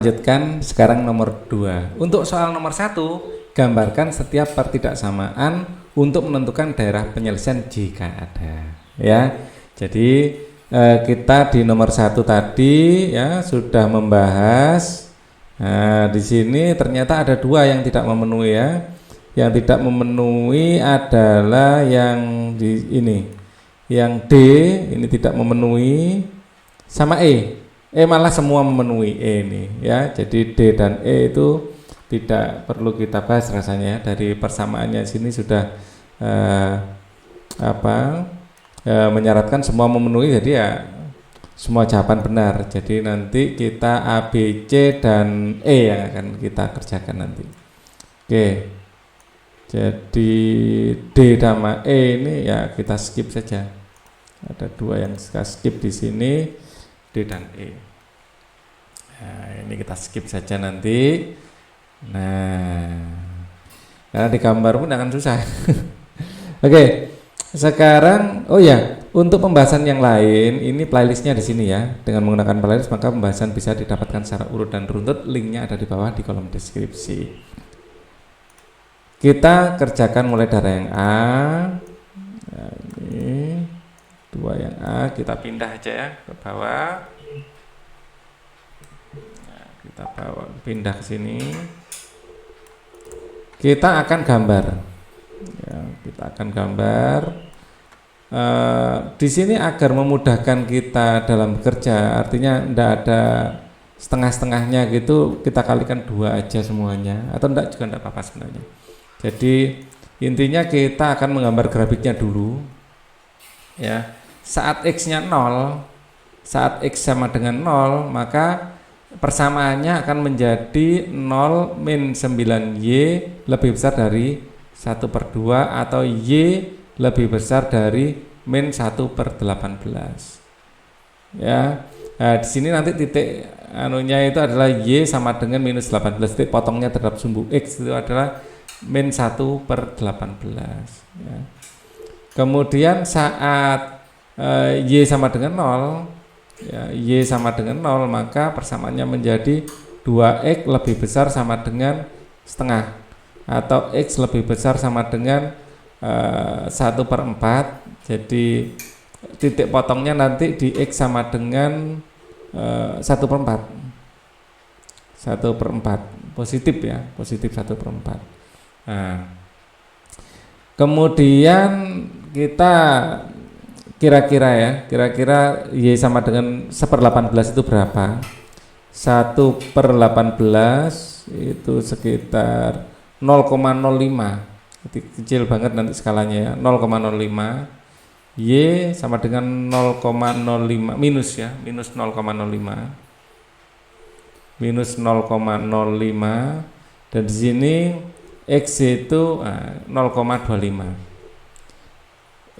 Lanjutkan sekarang nomor 2. Untuk soal nomor 1, gambarkan setiap pertidaksamaan untuk menentukan daerah penyelesaian jika ada. Ya, jadi kita di nomor 1 tadi ya sudah membahas. Nah, di sini ternyata ada 2 yang tidak memenuhi ya. Yang tidak memenuhi adalah yang di ini. Yang D ini tidak memenuhi sama E. Malah semua memenuhi E ini ya. Jadi D dan E itu tidak perlu kita bahas rasanya ya. Dari persamaannya sini sudah menyaratkan semua memenuhi, jadi ya semua jawaban benar. Jadi nanti kita A, B, C dan E yang akan kita kerjakan nanti. Oke. Jadi D sama E ini ya kita skip saja. Ada 2 yang kita skip di sini. D dan E. Nah, ini kita skip saja nanti. Nah, karena di gambar pun akan susah. Oke, sekarang untuk pembahasan yang lain ini playlistnya di sini ya. Dengan menggunakan playlist maka pembahasan bisa didapatkan secara urut dan runtut. Linknya ada di bawah di kolom deskripsi. Kita kerjakan mulai dari yang A. Nah, ini 2 yang A, kita pindah aja ya ke bawah. Nah, kita pindah ke sini. Kita akan gambar. Ya, kita akan gambar. Di sini agar memudahkan kita dalam bekerja, artinya tidak ada setengah-setengahnya gitu, kita kalikan 2 aja semuanya, atau enggak juga enggak apa-apa sebenarnya. Jadi intinya kita akan menggambar grafiknya dulu. Ya. Saat X-nya 0, saat X sama dengan 0, maka persamaannya akan menjadi 0 min 9Y lebih besar dari 1/2 atau Y lebih besar dari min 1/18. Ya. Nah, di sini nanti titik anunya itu adalah Y sama dengan minus 18, titik potongnya terhadap sumbu X itu adalah min 1/18. Ya. Kemudian saat Y sama dengan 0 ya, Y sama dengan 0, maka persamaannya menjadi 2X lebih besar sama dengan setengah, atau X lebih besar sama dengan 1/4. Jadi titik potongnya nanti di X sama dengan 1/4, 1/4 positif ya, positif 1/4. Nah, kemudian kita kira-kira Y sama dengan 1/18 itu berapa? 1/18 itu sekitar 0,05. Kecil banget nanti skalanya ya, 0,05. Y sama dengan 0,05 minus ya, minus 0,05. Minus 0,05, dan di sini X itu 0,25.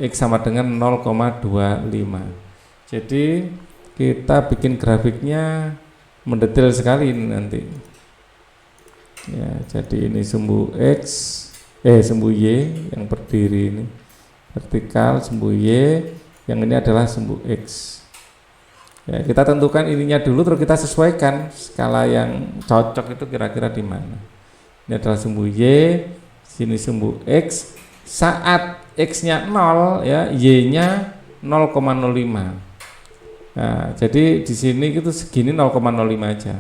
X sama dengan 0,25. Jadi kita bikin grafiknya mendetail sekali ini nanti. Ya, jadi ini sumbu X, sumbu Y yang berdiri ini vertikal, sumbu Y yang ini adalah sumbu X. Ya, kita tentukan ininya dulu, terus kita sesuaikan skala yang cocok itu kira-kira di mana. Ini adalah sumbu Y, sini sumbu X. Saat X-nya 0 ya, Y-nya 0,05. Nah, jadi di sini itu segini 0,05 aja.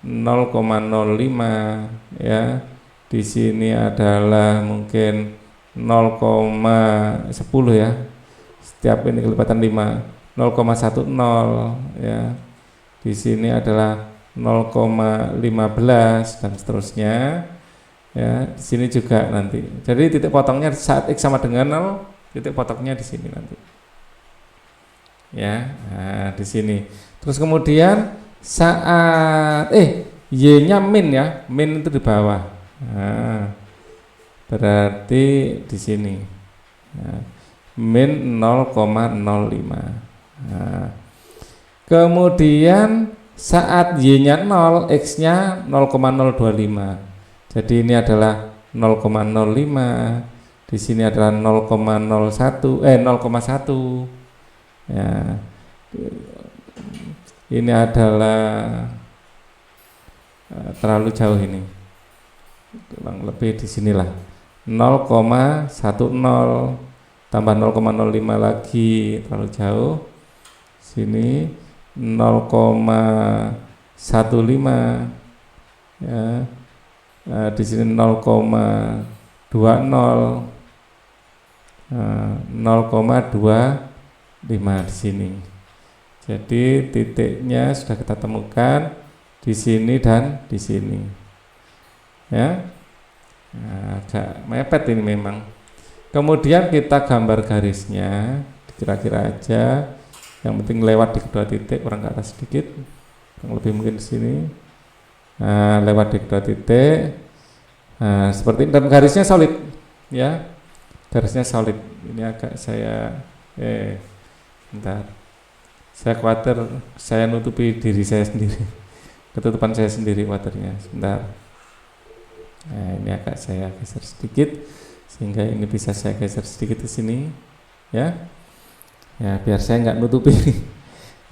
0,05 ya. Di sini adalah mungkin 0,10 ya. Setiap ini kelipatan 5, 0,10 ya. Di sini adalah 0,15 dan seterusnya. Ya, di sini juga nanti. Jadi titik potongnya saat X sama dengan 0, titik potongnya di sini nanti. Ya, nah, di sini. Terus kemudian saat Y-nya min ya, min itu di bawah. Nah, berarti di sini. Nah, min 0,05. Nah, kemudian saat Y-nya 0, X-nya 0,025. Jadi ini adalah 0,05, di sini adalah 0,01, 0,1. Ya. Ini adalah terlalu jauh ini. Kurang lebih di sinilah. 0,10 tambah 0,05 lagi terlalu jauh. Sini 0,15 ya. Di sini 0,20 0,25 di sini. Jadi titiknya sudah kita temukan di sini dan di sini. Ya. Agak mepet ini memang. Kemudian kita gambar garisnya, kira-kira aja. Yang penting lewat di kedua titik, kurang ke atas sedikit, kurang lebih mungkin di sini. Nah, lewat di kedua titik. Nah, seperti ini, dan garisnya solid, ya. Garisnya solid. Ini agak saya, bentar. Saya khawatir saya nutupi diri saya sendiri, ketutupan saya sendiri khawatirnya. Sebentar. Nah, ini agak saya geser sedikit sehingga ini bisa saya geser sedikit ke sini, ya. Ya, biar saya nggak nutupi.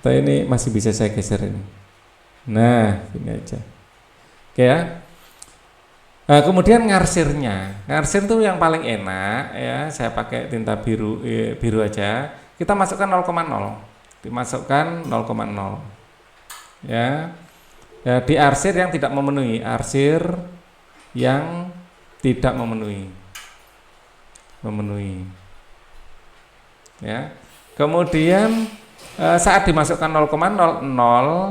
Atau ini masih bisa saya geser ini. Nah, ini aja. Oke ya. Nah, kemudian ngarsirnya. Ngarsir itu yang paling enak ya. Saya pakai tinta biru biru aja. Kita masukkan 0,0. Dimasukkan 0,0. Ya. Ya, di arsir yang tidak memenuhi, arsir yang tidak memenuhi. Ya. Kemudian saat dimasukkan 0,00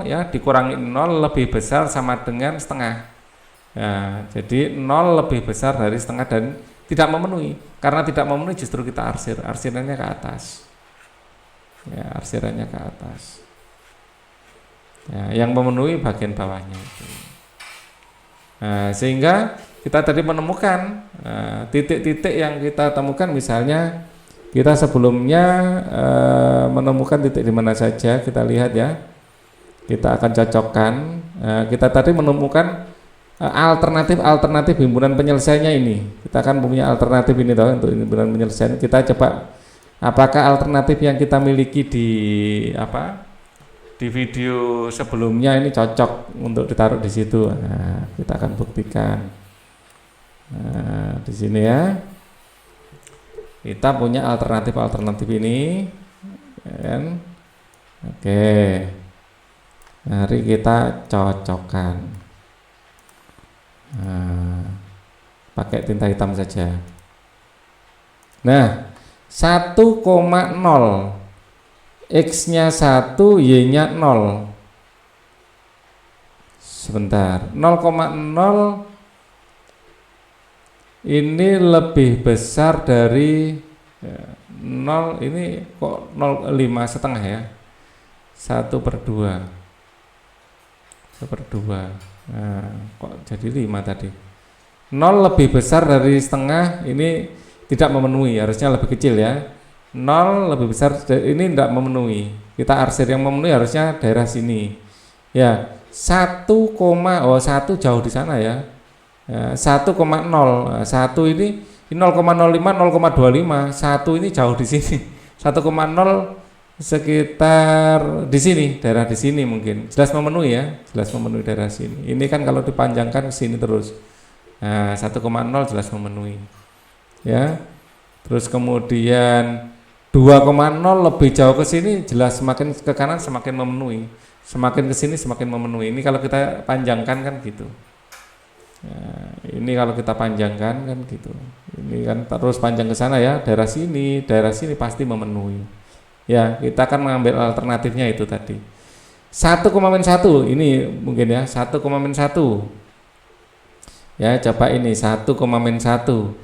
ya, dikurangi 0 lebih besar sama dengan setengah. Ya, jadi 0 lebih besar dari setengah dan tidak memenuhi. Karena tidak memenuhi justru kita arsir, arsirannya ke atas. Ya, arsirannya ke atas. Ya, yang memenuhi bagian bawahnya itu. Nah, sehingga kita tadi menemukan titik-titik yang kita temukan, misalnya kita sebelumnya menemukan titik di mana saja, kita lihat ya. Kita akan cocokkan. Kita tadi menemukan alternatif himpunan penyelesaiannya ini. Kita akan punya alternatif ini toh untuk himpunan penyelesaian. Kita coba apakah alternatif yang kita miliki di video sebelumnya ini cocok untuk ditaruh di situ. Nah, kita akan buktikan. Nah, di sini ya. Kita punya alternatif ini, kan? Oke. Mari kita cocokkan. Nah, pakai tinta hitam saja. Nah, 1,0 X-nya 1, Y-nya 0. Sebentar, 0,0 ini lebih besar dari 0, ini kok 0,5 setengah ya, 1/2. Nah, kok jadi 5 tadi. 0 lebih besar dari setengah, ini tidak memenuhi, harusnya lebih kecil ya. 0 lebih besar, ini tidak memenuhi. Kita arsir yang memenuhi harusnya daerah sini. Ya, 1 jauh di sana ya. 1,0. 1 ini 0,05, 0,25. 1 ini jauh di sini. 1,0 sekitar di sini, daerah di sini mungkin. Jelas memenuhi ya, jelas memenuhi daerah sini. Ini kan kalau dipanjangkan ke sini terus. Nah, 1,0 jelas memenuhi. Ya. Terus kemudian 2,0 lebih jauh ke sini, jelas semakin ke kanan semakin memenuhi. Semakin ke sini semakin memenuhi. Ini kalau kita panjangkan kan gitu. Nah, ini kalau kita panjangkan kan gitu. Ini kan terus panjang ke sana ya, daerah sini pasti memenuhi. Ya, kita akan mengambil alternatifnya itu tadi. 1,1 ini mungkin ya, 1,1. Ya, coba ini 1,1.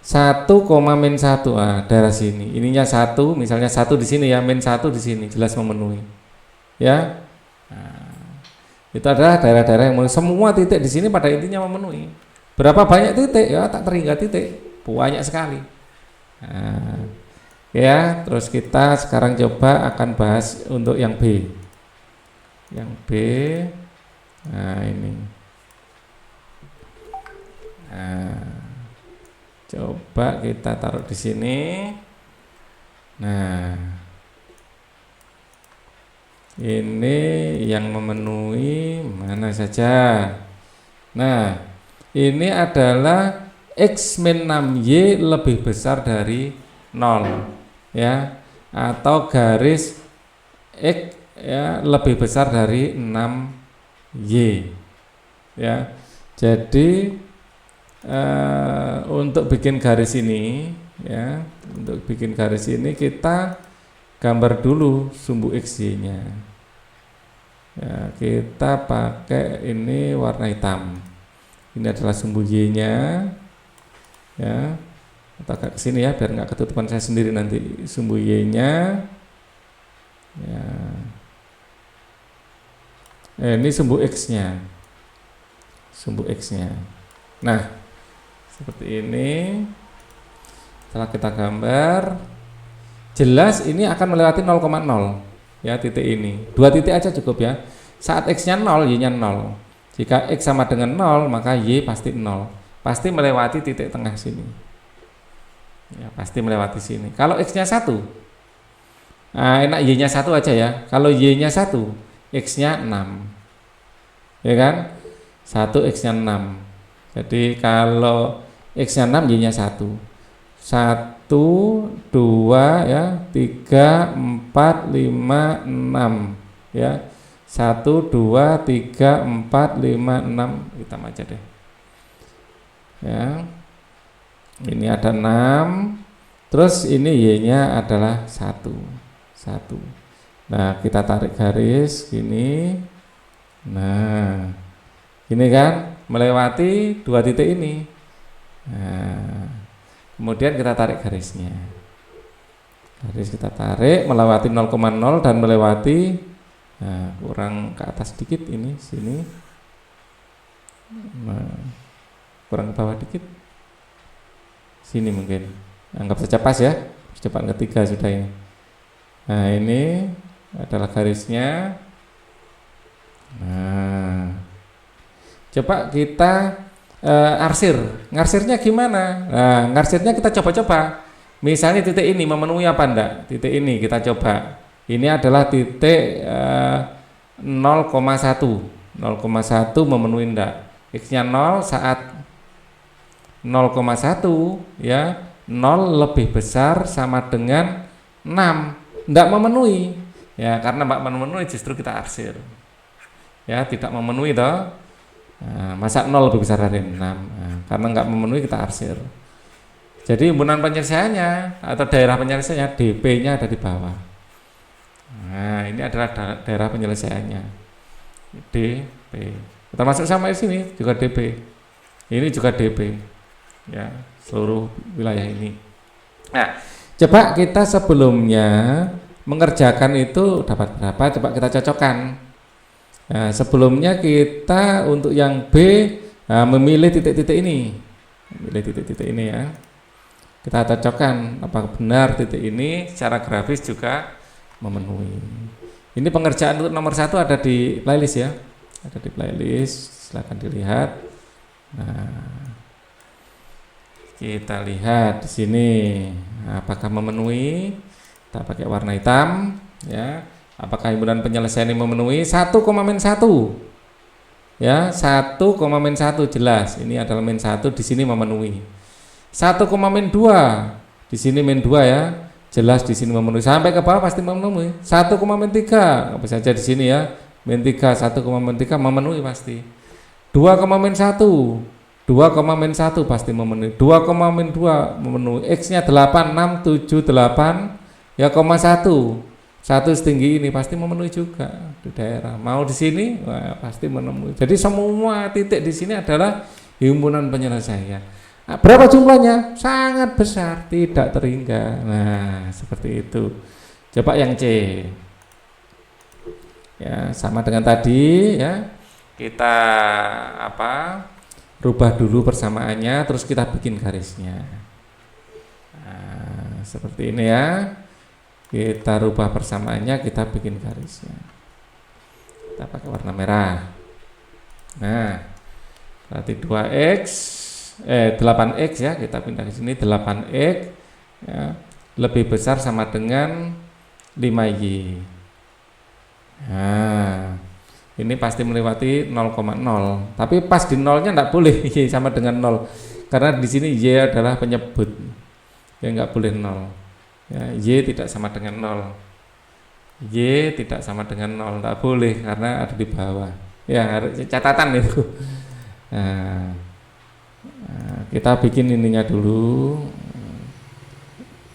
1,-1. Ah, daerah sini. Ininya 1, misalnya 1 di sini ya, -1 di sini, jelas memenuhi. Ya. Nah, itu adalah daerah-daerah yang memenuhi. Semua titik di sini pada intinya memenuhi. Berapa banyak titik? Ya, tak terhingga titik. Banyak sekali. Nah, ya, terus kita sekarang coba akan bahas untuk yang B. Yang B. Nah, ini. Nah, coba kita taruh di sini. Nah, ini yang memenuhi mana saja. Nah, ini adalah X min 6Y lebih besar dari 0 ya, atau garis X ya lebih besar dari 6Y ya. Jadi untuk bikin garis ini ya, untuk bikin garis ini kita gambar dulu sumbu XY nya ya, kita pakai ini warna hitam. Ini adalah sumbu Y nya ya, kita agak kesini ya biar nggak ketutupan saya sendiri nanti. Sumbu Y nya ya, ini sumbu X nya, sumbu X nya. Nah seperti ini. Setelah kita gambar, jelas ini akan melewati 0,0 ya, titik ini. 2 titik aja cukup ya. Saat X nya 0, Y nya 0. Jika X sama dengan 0, maka Y pasti 0. Pasti melewati titik tengah sini ya, pasti melewati sini. Kalau X nya 1, nah enak Y nya 1 aja ya. Kalau Y nya 1, X nya 6 ya kan, 1 X nya 6. Jadi kalau X nya 6, Y nya 1, 1, 2 ya, 3, 4, 5, 6 ya, 1, 2, 3, 4, 5, 6, hitam aja deh ya. Ini ada 6, terus ini Y nya adalah 1. Nah kita tarik garis gini. Nah ini kan melewati 2 titik ini. Nah, kemudian kita tarik garisnya. Garis kita tarik melewati 0,0 dan melewati, nah, kurang ke atas dikit ini sini. Nah, kurang ke bawah dikit. Sini mungkin. Anggap saja pas ya. Percobaan ketiga sudah ini. Nah, ini adalah garisnya. Nah, coba kita arsir. Ngarsirnya gimana? Nah, ngarsirnya kita coba-coba. Misalnya titik ini memenuhi apa enggak? Titik ini kita coba. Ini adalah titik 0,1. 0,1 memenuhi enggak? X-nya 0 saat 0,1 ya. 0 lebih besar sama dengan 6. Enggak memenuhi. Ya, karena enggak memenuhi justru kita arsir. Ya, tidak memenuhi toh. Nah, masa 0 lebih besar dari 6. Nah, karena nggak memenuhi kita arsir. Jadi himpunan penyelesaiannya atau daerah penyelesaiannya DP-nya ada di bawah. Nah ini adalah daerah penyelesaiannya DP. Termasuk sama di sini juga DP. Ini juga DP. Ya seluruh wilayah ini. Nah coba kita sebelumnya mengerjakan itu dapat berapa? Coba kita cocokkan. Nah, sebelumnya kita untuk yang B memilih titik-titik ini, ya. Kita cocokkan apakah benar titik ini secara grafis juga memenuhi. Ini pengerjaan untuk nomor 1 ada di playlist ya, ada di playlist, silakan dilihat. Nah, kita lihat di sini apakah memenuhi. Kita pakai warna hitam, ya. Apakah himpunan penyelesaian ini memenuhi? 1, min 1 ya, 1, min 1 jelas ini adalah min 1, di sini memenuhi. 1, min 2 di sini min 2 ya, jelas di sini memenuhi. Sampai ke bawah pasti memenuhi. 1, min 3 apa saja di sini ya, min 3, 1, min 3 memenuhi pasti. 2, min 1 min 1 pasti memenuhi. 2, min 2 memenuhi. X nya 8, 6, 7, 8 ya, 1 setinggi ini pasti memenuhi juga di daerah. Mau di sini wah, pasti memenuhi. Jadi semua titik di sini adalah himpunan penyelesaian. Nah, berapa jumlahnya? Sangat besar, tidak terhingga. Nah, seperti itu. Coba yang C. Ya, sama dengan tadi ya. Kita rubah dulu persamaannya, terus kita bikin garisnya. Nah, seperti ini ya. Kita rubah persamaannya, kita bikin garisnya. Kita pakai warna merah. Nah, berarti 8x ya, kita pindah ke sini 8x ya, lebih besar sama dengan 5y. Nah, ini pasti melewati 0,0. Tapi pas di nolnya enggak boleh Y sama dengan 0. Karena di sini Y adalah penyebut. Ya enggak boleh 0. Ya, Y tidak sama dengan 0. Y tidak sama dengan 0, enggak boleh karena ada di bawah. Ya, harus catatan itu. Nah, kita bikin ininya dulu.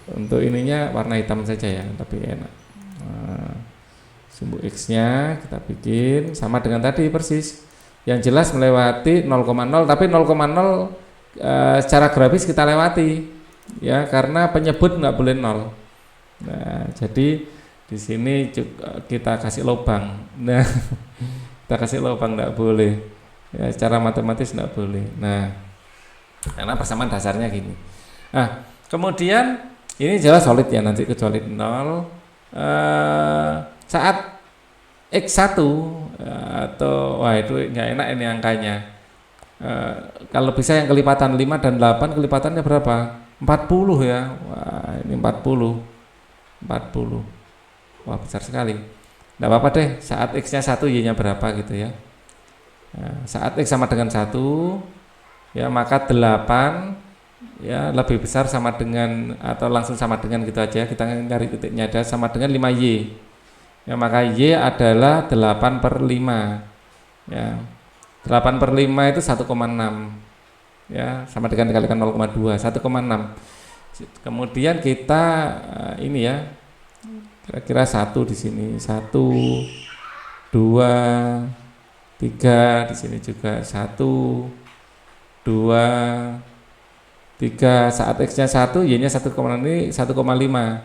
Untuk ininya warna hitam saja ya, tapi enak. Sumbu X-nya kita bikin sama dengan tadi persis. Yang jelas melewati 0,0, tapi 0,0 secara grafis kita lewati ya, karena penyebut nggak boleh 0. Nah, jadi di sini juga kita kasih lubang. Nah, kita kasih lubang nggak boleh. Ya, secara matematis nggak boleh. Nah, karena persamaan dasarnya gini. Nah, kemudian ini jelas solid ya, nanti kecuali 0. Saat X1 atau wah itu nggak enak ini angkanya. Kalau bisa yang kelipatan 5 dan 8 kelipatannya berapa? 40 ya. Wah, ini 40. Wah, besar sekali. Enggak apa-apa deh, saat X-nya 1 Y-nya berapa gitu ya. Nah, saat X sama dengan 1 ya, maka 8 ya lebih besar sama dengan atau langsung sama dengan gitu aja, kita cari titiknya ada sama dengan 5Y ya, maka Y adalah 8/5 ya, 8/5 itu 1,6 ya, sama dengan dikalikan 0,2 1,6. Kemudian kita ini ya, kira-kira 1 di sini, 1 2 3 di sini juga 1 2 3, saat X-nya 1, Y-nya 1,6, ini 1,5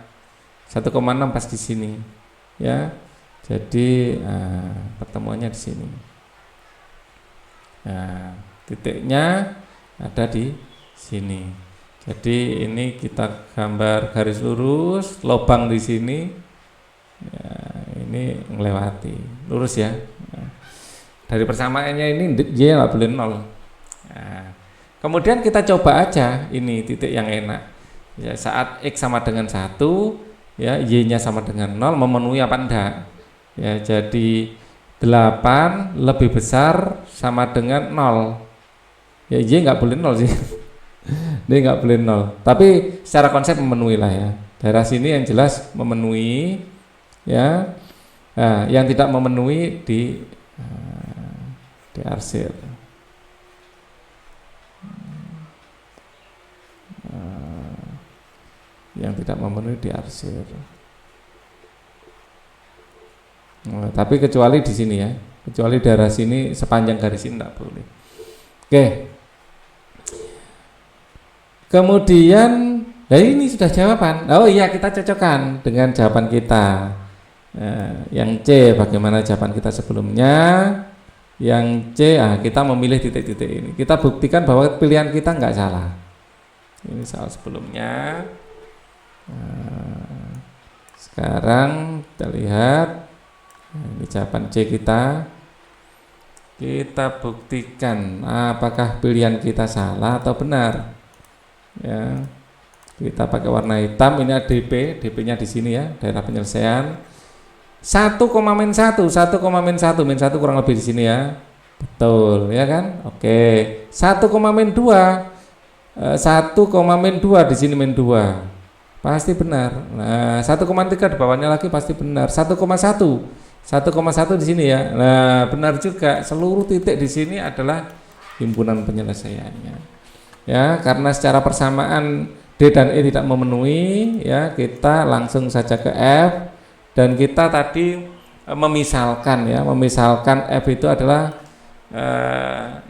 1,6 pas di sini ya. Jadi pertemuannya di sini. Nah, titiknya ada di sini. Jadi ini kita gambar garis lurus, lubang di sini ya, ini melewati lurus ya. Nah, dari persamaannya ini Y nggak boleh 0. Nah, kemudian kita coba aja ini titik yang enak ya, saat X sama dengan 1 ya, Y-nya sama dengan 0, memenuhi apa enggak ya. Jadi 8 lebih besar sama dengan 0 ya, Y nggak boleh 0 sih. Dia nggak boleh 0, tapi secara konsep memenuhi lah ya. Daerah sini yang jelas memenuhi ya. Nah, yang tidak memenuhi diarsir. Yang tidak memenuhi diarsir. Nah, tapi kecuali di sini ya, kecuali daerah sini sepanjang garis ini tidak boleh. Oke. Kemudian, nah ini sudah jawaban. Oh iya, kita cocokkan dengan jawaban kita. Nah, yang C bagaimana jawaban kita sebelumnya? Yang C, kita memilih titik-titik ini. Kita buktikan bahwa pilihan kita nggak salah. Ini soal sebelumnya. Nah, sekarang kita lihat ini jawaban C kita. Kita buktikan apakah pilihan kita salah atau benar. Ya, kita pakai warna hitam. Ini ada DP, DP-nya di sini ya, daerah penyelesaian. 1, min 1 kurang lebih di sini ya. Betul ya kan? Oke. 1, min 2. 1, min 2 di sini min 2. Pasti benar. Nah, 1,3 di bawahnya lagi pasti benar. 1,1 di sini ya. Nah, benar juga. Seluruh titik di sini adalah himpunan penyelesaiannya. Ya, karena secara persamaan D dan E tidak memenuhi, ya kita langsung saja ke F, dan kita tadi memisalkan ya, memisalkan F itu adalah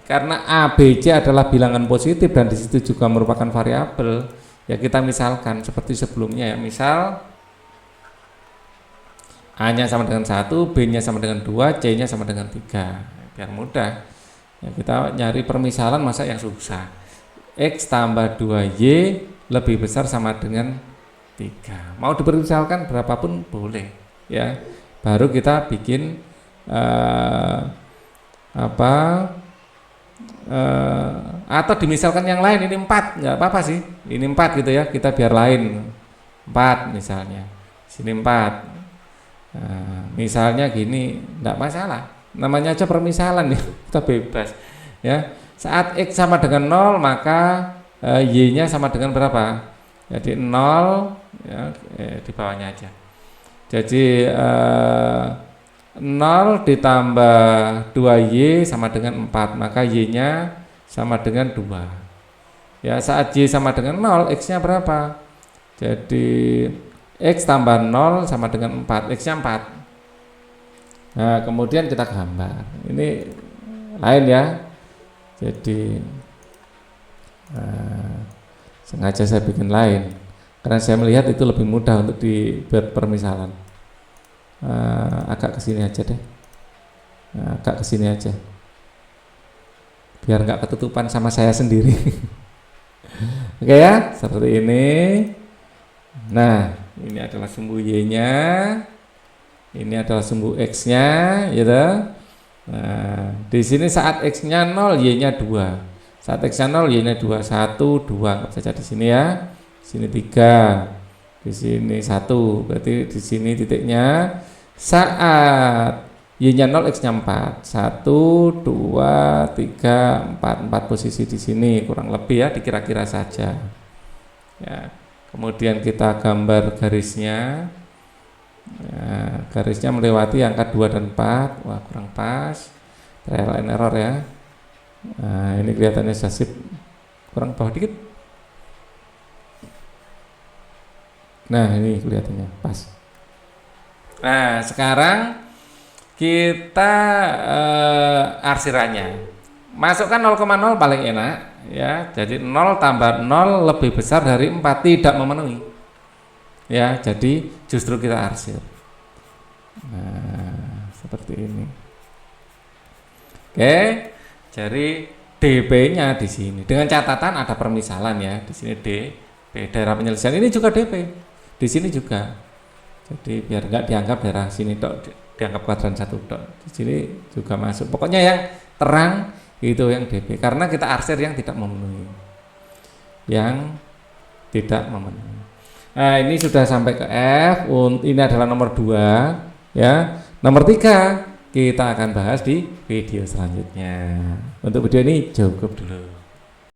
karena A, B, C adalah bilangan positif dan di situ juga merupakan variabel, ya kita misalkan seperti sebelumnya ya, misal A-nya sama dengan 1, B-nya sama dengan 2, C-nya sama dengan 3, biar mudah. Ya, kita nyari permisalan masa yang susah. X tambah 2Y lebih besar sama dengan 3. Mau dipermisalkan berapapun boleh ya. Baru kita bikin atau dimisalkan yang lain. Ini 4, nggak apa-apa sih. Ini 4 gitu ya, kita biar lain 4 misalnya. Sini 4. Misalnya gini, enggak masalah. namanya aja permisalan ya, kita bebas ya. Saat X sama dengan 0 maka Y nya sama dengan berapa? Jadi 0 ya, di bawahnya aja. Jadi 0 ditambah 2Y sama dengan 4, maka Y nya sama dengan 2 ya. Saat Y sama dengan 0, X nya berapa? Jadi X tambah 0 sama dengan 4, X nya 4. Nah kemudian kita gambar, ini lain ya. Jadi sengaja saya bikin lain karena saya melihat itu lebih mudah untuk dibuat permisalan. Agak kesini aja deh, agak kesini aja biar nggak ketutupan sama saya sendiri. Oke ya, seperti ini. Nah ini adalah sumbu Y nya, ini adalah sumbu X nya gitu. Nah di sini saat X nya 0 Y nya 2, saat X nya 0 Y nya 2, 1, 2 anggap saja di sini ya, di sini 3, di sini 1, berarti di sini titiknya. Saat Y nya 0 X nya 4, 1, 2, 3, 4 posisi di sini kurang lebih ya, dikira-kira saja ya. Kemudian kita gambar garisnya. Nah, garisnya melewati angka 2 dan 4. Wah kurang pas, trial and error ya. Nah ini kelihatannya sasip kurang bawah dikit. Nah ini kelihatannya pas. Nah sekarang kita arsirannya masukkan 0,0 paling enak ya. Jadi 0 tambah 0 lebih besar dari 4, tidak memenuhi ya, jadi justru kita arsir. Nah seperti ini. Oke, jadi DP nya di sini dengan catatan ada permisalan ya. Di sini DP daerah penyelesaian, ini juga DP di sini juga. Jadi biar nggak dianggap daerah sini dok, dianggap kuadran 1 dok, di sini juga masuk. Pokoknya yang terang itu yang DP karena kita arsir yang tidak memenuhi, yang tidak memenuhi. Nah ini sudah sampai ke F. Ini adalah nomor 2 ya. Nomor 3 kita akan bahas di video selanjutnya. Untuk video ini cukup dulu.